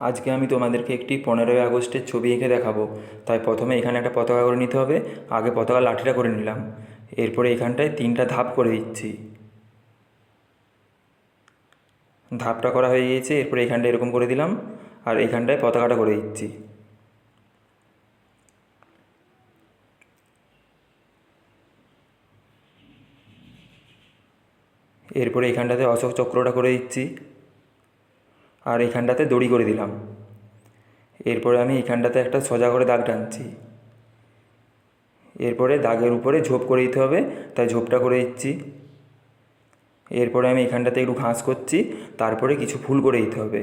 আজকে আমি তোমাদেরকে একটি 15ই আগস্টের ছবি এঁকে দেখাবো। তাই প্রথমে এখানে একটা পতাকা করে নিতে হবে। আগে পতাকা লাঠিটা করে নিলাম, এরপরে এখানটায় 3টা ধাপ করে দিচ্ছি। ধাপটা করা হয়ে গিয়েছে, এরপরে এখানটায় এরকম করে দিলাম, আর এখানটায় পতাকাটা করে দিচ্ছি। এরপরে এখানটাতে অশোক চক্রটা করে দিচ্ছি, আর এখানটাতে দড়ি করে দিলাম। এরপরে আমি এখানটাতে একটা সোজা করে দাগ টানছি। এরপরে দাগের উপরে ঝোপ করে দিতে হবে, তাই ঝোপটা করে দিচ্ছি। এরপরে আমি এখানটাতে একটু ঘাস করছি, তারপরে কিছু ফুল করে দিতে হবে।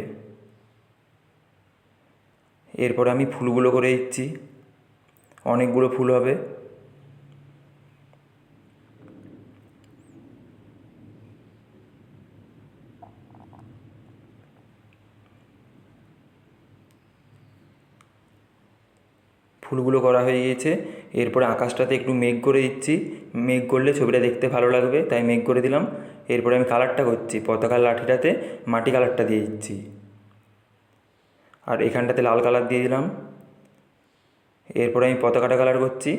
এরপরে আমি ফুলগুলো করে দিচ্ছি, অনেকগুলো ফুল হবে। ফুলগুলো করা হয়ে গিয়েছে। এরপরে আকাশটাতে একটু মেঘ করে দিচ্ছি। মেঘ করলে ছবিটা দেখতে ভালো লাগবে, তাই মেঘ করে দিলাম। এরপরে আমি কালারটা করছি, পতাকার লাঠিটাতে মাটি কালারটা দিয়ে দিচ্ছি, আর এখানটাতে লাল কালার দিয়ে দিলাম। এরপরে আমি পতাকাটা কালার করছি,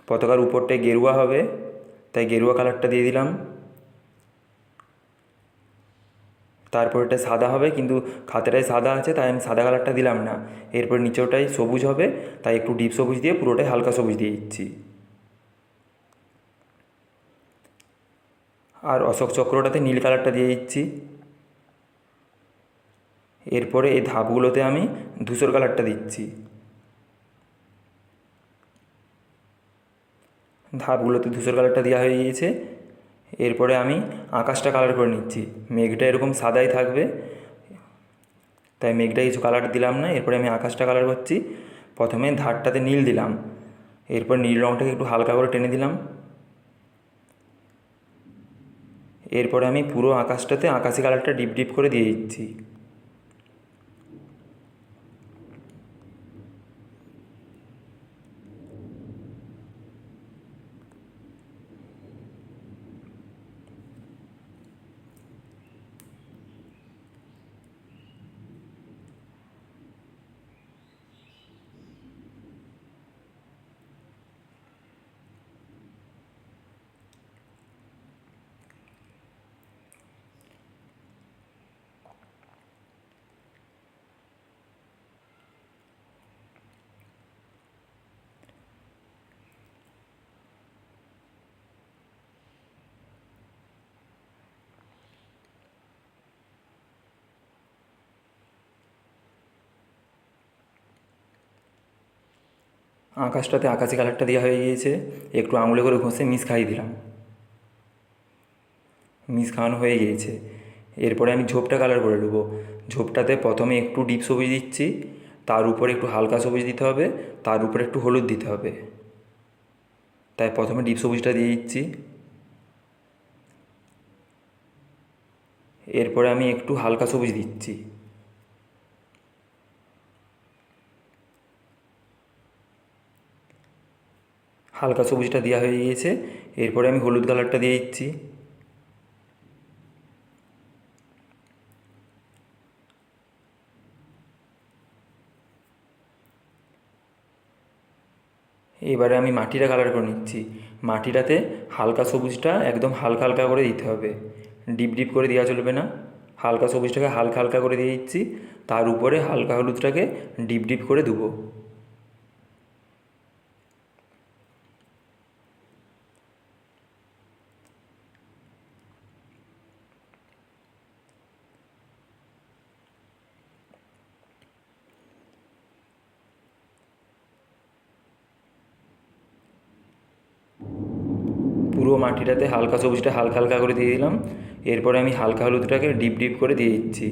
পতাকার উপরটায় গেরুয়া হবে, তাই গেরুয়া কালারটা দিয়ে দিলাম। তারপর এটা সাদা হবে, কিন্তু খাতাটায় সাদা আছে তাই আমি সাদা কালারটা দিলাম না। এরপর নিচেওটাই সবুজ হবে, তাই একটু ডিপ সবুজ দিয়ে পুরোটাই হালকা সবুজ দিয়ে দিচ্ছি। আর অশোক চক্রটাতে নীল কালারটা দিয়ে দিচ্ছি। এরপরে এই ধাপগুলোতে আমি ধূসর কালারটা দিচ্ছি। ধাপগুলোতে ধূসর কালারটা দেওয়া হয়ে গিয়েছে। এরপরে আমি আকাশটা কালার করে নিচ্ছি। মেঘটা এরকম সাদাই থাকবে, তাই মেঘটা কিছু কালার দিলাম না। এরপরে আমি আকাশটা কালার করছি। প্রথমে ধারটাতে নীল দিলাম, এরপর নীল রঙটাকে একটু হালকা করে টেনে দিলাম। এরপরে আমি পুরো আকাশটাতে আকাশি কালারটা ডিপ ডিপ করে দিয়ে দিচ্ছি। আকাশটাতে আকাশি কালারটা দেওয়া হয়ে গিয়েছে। একটু আঙুলে করে ঘষে মিশ খাইয়ে দিলাম। মিশ খাওয়ানো হয়ে গিয়েছে। এরপরে আমি ঝোপটা কালার করে নেবো। ঝোপটাতে প্রথমে একটু ডিপ সবুজ দিচ্ছি, তার উপরে একটু হালকা সবুজ দিতে হবে, তার উপরে একটু হলুদ দিতে হবে। তাই প্রথমে ডিপ সবুজটা দিয়ে দিচ্ছি। এরপরে আমি একটু হালকা সবুজ দিচ্ছি। হালকা সবুজটা দেওয়া হয়ে গিয়েছে। এরপরে আমি হলুদ কালারটা দিয়ে দিচ্ছি। এবারে আমি মাটিটা কালার করে নিচ্ছি। মাটিটাতে হালকা সবুজটা একদম হালকা হালকা করে দিতে হবে, ডিপ ডিপ করে দেওয়া চলবে না। হালকা সবুজটাকে হালকা হালকা করে দিয়ে দিচ্ছি, তার উপরে হালকা হলুদটাকে ডিপ ডিপ করে দেবো। পুরো মাটিটাতে হালকা সবুজটা হালকা হালকা করে দিয়ে দিলাম। এরপরে আমি হালকা হলুদটাকে ডিপ ডিপ করে দিয়ে দিচ্ছি।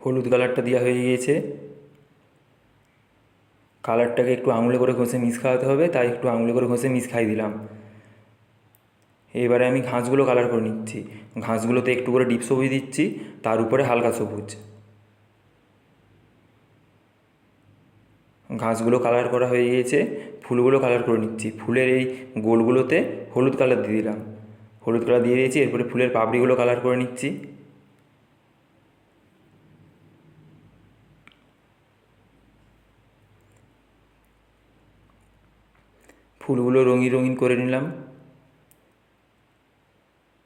হলুদ কালারটা দেওয়া হয়ে গিয়েছে। কালারটাকে একটু আঙুলে করে ঘষে মিশ খাওয়াতে হবে, তাই একটু আঙুলে করে ঘষে মিশ খাইয়ে দিলাম। এবারে আমি ঘাসগুলো কালার করে নিচ্ছি। ঘাসগুলোতে একটু করে ডিপ সবুজ দিচ্ছি, তার উপরে হালকা সবুজ। ঘাসগুলো কালার করা হয়ে গিয়েছে, ফুলগুলো কালার করে নিচ্ছি। ফুলের এই গোলগুলোতে হলুদ কালার দিয়ে দিলাম, হলুদ কালার দিয়ে দিয়েছি। এরপরে ফুলের পাপড়িগুলো কালার করে নিচ্ছি। ফুলগুলো রঙিন রঙিন করে নিলাম।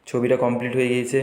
ছবিটা কমপ্লিট হয়ে গিয়েছে।